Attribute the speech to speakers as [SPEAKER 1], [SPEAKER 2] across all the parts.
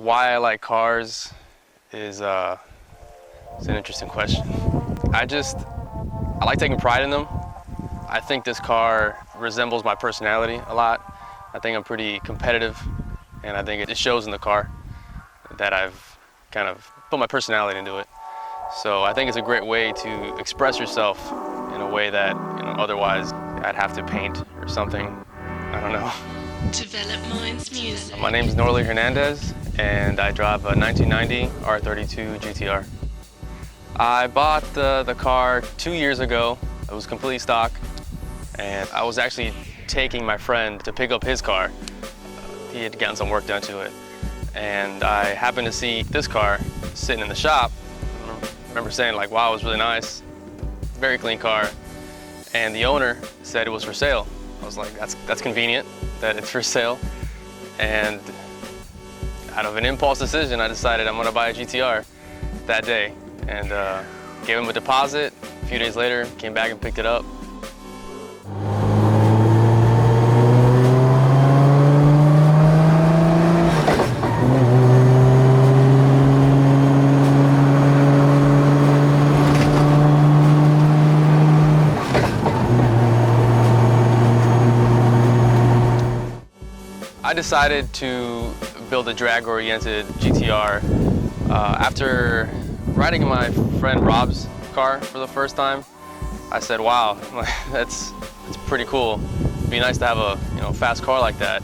[SPEAKER 1] Why I like cars is it's an interesting question. I like taking pride in them. I think this car resembles my personality a lot. I think I'm pretty competitive, and I think it shows in the car that I've kind of put my personality into it. So I think it's a great way to express yourself in a way that, otherwise I'd have to paint or something. I don't know.
[SPEAKER 2] Develop Minds Music.
[SPEAKER 1] My name is Norly Hernandez, and I drive a 1990 R32 GTR. I bought the car 2 years ago. It was completely stock, and I was actually taking my friend to pick up his car. He had gotten some work done to it, and I happened to see this car sitting in the shop. I remember saying, like, wow, it was really nice, very clean car, and the owner said it was for sale. I was like, that's convenient that it's for sale. And out of an impulse decision, I decided I'm gonna buy a GTR that day, and gave him a deposit. A few days later, came back and picked it up. I decided to build a drag-oriented GTR after riding in my friend Rob's car for the first time. I said, wow, that's pretty cool. It'd be nice to have a fast car like that.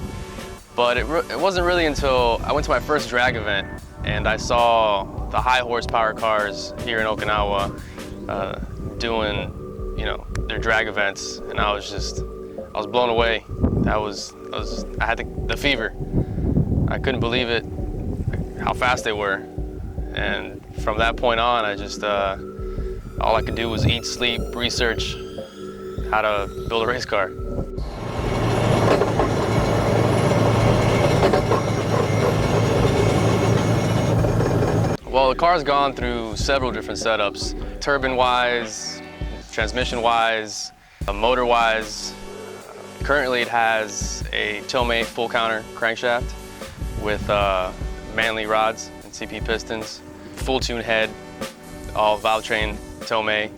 [SPEAKER 1] But it wasn't really until I went to my first drag event and I saw the high horsepower cars here in Okinawa doing their drag events, and I was blown away. I had the fever. I couldn't believe it, how fast they were. And from that point on, all I could do was eat, sleep, research how to build a race car. Well, the car's gone through several different setups, turbine-wise, transmission-wise, motor-wise. Currently, it has a Tomei full counter crankshaft with Manly rods and CP pistons, full tune head, all valve train Tomei.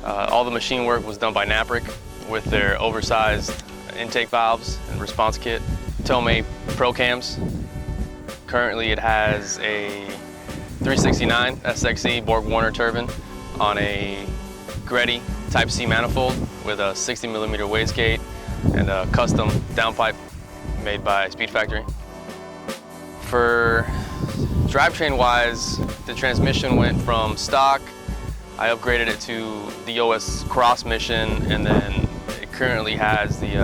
[SPEAKER 1] All the machine work was done by Napric with their oversized intake valves and response kit. Tomei Pro Cams. Currently, it has a 369 SXE Borg Warner turbine on a Greddy Type C manifold with a 60mm wastegate and a custom downpipe made by Speed Factory. For drivetrain-wise, the transmission went from stock. I upgraded it to the OS Cross Mission, and then it currently has the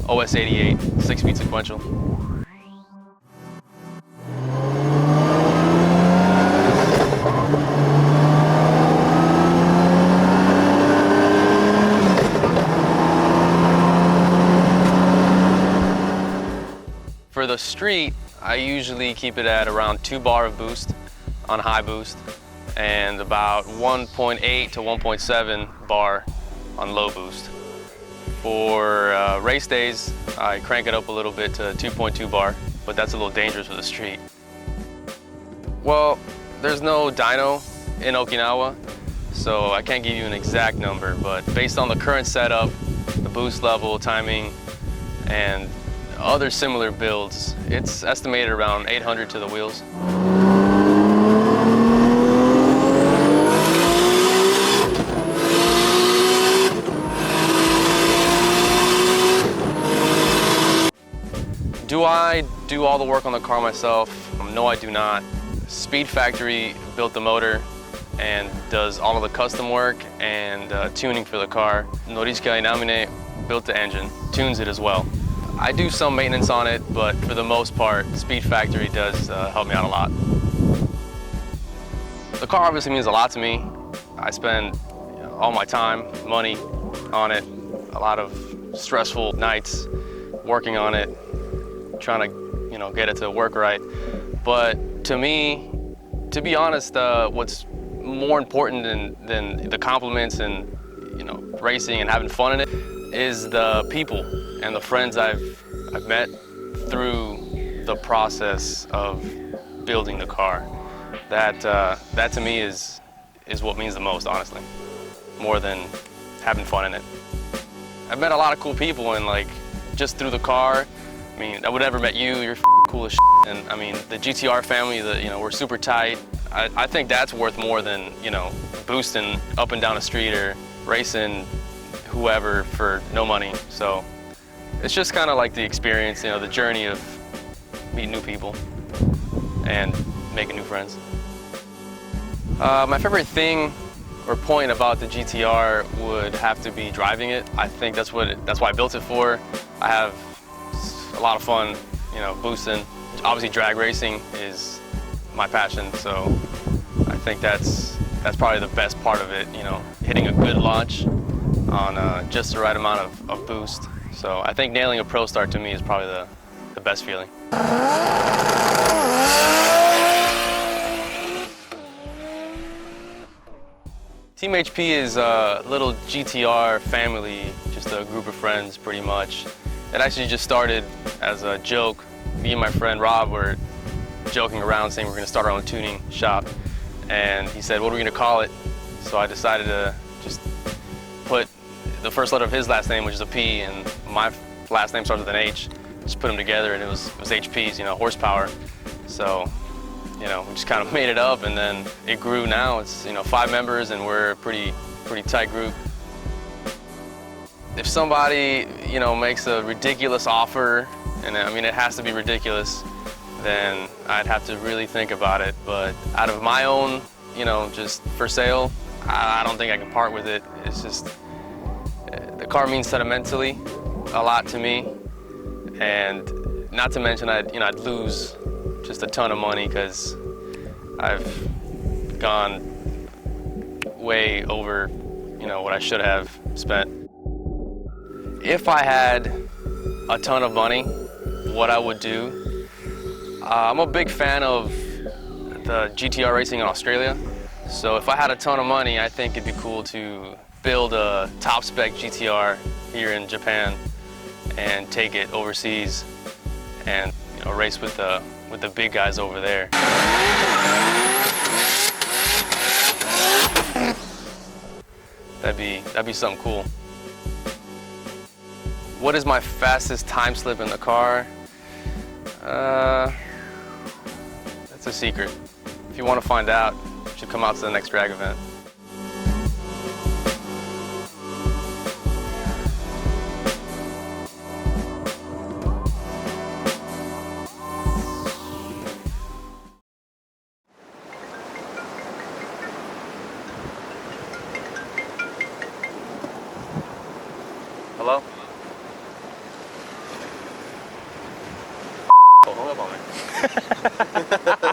[SPEAKER 1] OS 88 6-speed sequential. For the street, I usually keep it at around 2 bar of boost on high boost and about 1.8 to 1.7 bar on low boost. For race days, I crank it up a little bit to 2.2 bar, but that's a little dangerous for the street. Well, there's no dyno in Okinawa, so I can't give you an exact number, but based on the current setup, the boost level, timing, and other similar builds, it's estimated around 800 to the wheels. Do I do all the work on the car myself? No, I do not. Speed Factory built the motor and does all of the custom work and tuning for the car. Norishika Inamine built the engine, tunes it as well. I do some maintenance on it, but for the most part, Speed Factory does help me out a lot. The car obviously means a lot to me. I spend all my time, money on it, a lot of stressful nights working on it, trying to get it to work right. But to me, to be honest, what's more important than the compliments and racing and having fun in it is the people and the friends I've met through the process of building the car. That to me is what means the most, honestly, more than having fun in it. I've met a lot of cool people, and like just through the car. I mean, I would never met you. You're cool as shit. And I mean, the GTR family, we're super tight. I think that's worth more than, boosting up and down the street or racing whoever for no money. So it's just kind of like the experience, the journey of meeting new people and making new friends. My favorite thing or point about the GTR would have to be driving it. I think that's why I built it for. I have a lot of fun, boosting. Obviously drag racing is my passion, so I think that's probably the best part of it, hitting a good launch on just the right amount of boost. So I think nailing a pro start to me is probably the best feeling. Team HP is a little GTR family, just a group of friends pretty much. It actually just started as a joke. Me and my friend Rob were joking around saying we're going to start our own tuning shop. And he said, what are we going to call it? So I decided to just put the first letter of his last name, which is a P, and my last name starts with an H. Just put them together, and it was HPs, horsepower. So, we just kind of made it up, and then it grew. Now it's 5 members, and we're a pretty tight group. If somebody makes a ridiculous offer, and I mean it has to be ridiculous, then I'd have to really think about it. But out of my own, just for sale, I don't think I can part with it. It's just the car means sentimentally a lot to me, and not to mention I'd lose just a ton of money because I've gone way over what I should have spent. If I had a ton of money, what I would do, I'm a big fan of the GTR racing in Australia. So if I had a ton of money, I think it'd be cool to build a top spec GTR here in Japan and take it overseas and race with the big guys over there. That'd be something cool. What is my fastest time slip in the car? That's a secret. If you want to find out, you should come out to the next drag event. Hello? Oh, hung up on me.